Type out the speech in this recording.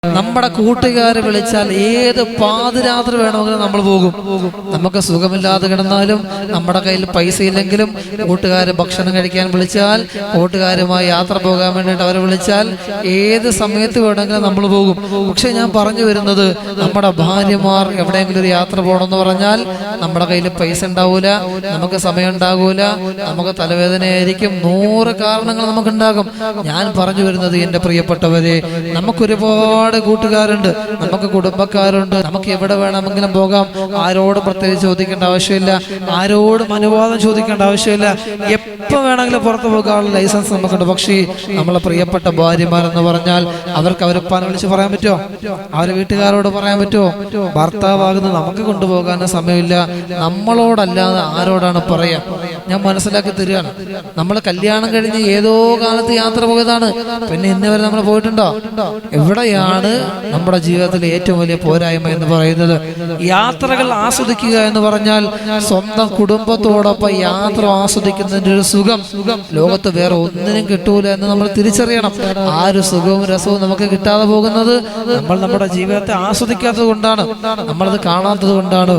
നമ്മുടെ കൂട്ടുകാരെ വിളിച്ചാൽ ഏത് പാതിരാത്രി വേണമെങ്കിലും നമ്മൾ പോകും. നമുക്ക് സുഖമില്ലാതെ കിടന്നാലും നമ്മുടെ കയ്യിൽ പൈസ ഇല്ലെങ്കിലും കൂട്ടുകാര് ഭക്ഷണം കഴിക്കാൻ വിളിച്ചാൽ, കൂട്ടുകാരുമായി യാത്ര പോകാൻ വേണ്ടിയിട്ട് അവരെ വിളിച്ചാൽ ഏത് സമയത്ത് വേണമെങ്കിലും നമ്മൾ പോകും. പക്ഷെ ഞാൻ പറഞ്ഞു വരുന്നത്, നമ്മുടെ ഭാര്യമാർ എവിടെയെങ്കിലും ഒരു യാത്ര പോകണമെന്ന് പറഞ്ഞാൽ നമ്മുടെ കയ്യിൽ പൈസ ഉണ്ടാവൂല, നമുക്ക് സമയം ഉണ്ടാകൂല, നമുക്ക് തലവേദനയായിരിക്കും, 100 കാരണങ്ങൾ നമുക്കുണ്ടാകും. ഞാൻ പറഞ്ഞു വരുന്നത്, എൻ്റെ പ്രിയപ്പെട്ടവരെ, നമുക്കൊരുപാട് കൂട്ടുകാരുണ്ട്, നമുക്ക് കുടുംബക്കാരുണ്ട്, നമുക്ക് എവിടെ വേണമെങ്കിലും പോകാം. ആരോടും പ്രത്യേകിച്ച് ചോദിക്കേണ്ട ആവശ്യമില്ല, ആരോടും അനുവാദം ചോദിക്കേണ്ട ആവശ്യമില്ല. എപ്പോൾ വേണമെങ്കിലും പുറത്തു പോകാനുള്ള ലൈസൻസ് നമുക്കുണ്ട്. പക്ഷേ നമ്മളെ പ്രിയപ്പെട്ട ഭാര്യമാരെന്ന് പറഞ്ഞാൽ അവർക്ക് അവരപ്പാനെ വിളിച്ച് പറയാൻ പറ്റുമോ? അവരെ വീട്ടുകാരോട് പറയാൻ പറ്റുമോ? ഭർത്താവാകുന്നത് നമുക്ക് കൊണ്ടുപോകാൻ സമയമില്ല. നമ്മളോടല്ലാതെ ആരോടാണ് പറയാ? ഞാൻ മനസ്സിലാക്കി തരികയാണ്. നമ്മൾ കല്യാണം കഴിഞ്ഞ് ഏതോ കാലത്ത് യാത്ര പോയതാണ്, പിന്നെ ഇന്ന് വരെ നമ്മൾ പോയിട്ടുണ്ടോ? എവിടെയാണ് നമ്മുടെ ജീവിതത്തിലെ ഏറ്റവും വലിയ പോരായ്മ എന്ന് പറയുന്നത്? യാത്രകൾ ആസ്വദിക്കുക എന്ന് പറഞ്ഞാൽ സ്വന്തം കുടുംബത്തോടൊപ്പം യാത്ര ആസ്വദിക്കുന്നതിന്റെ ഒരു സുഖം ലോകത്ത് വേറെ ഒന്നിനും കിട്ടൂല എന്ന് നമ്മൾ തിരിച്ചറിയണം. ആ ഒരു സുഖവും രസവും നമുക്ക് കിട്ടാതെ പോകുന്നത് നമ്മൾ നമ്മുടെ ജീവിതത്തെ ആസ്വദിക്കാത്തത് കൊണ്ടാണ്, നമ്മളത് കാണാത്തത് കൊണ്ടാണ്.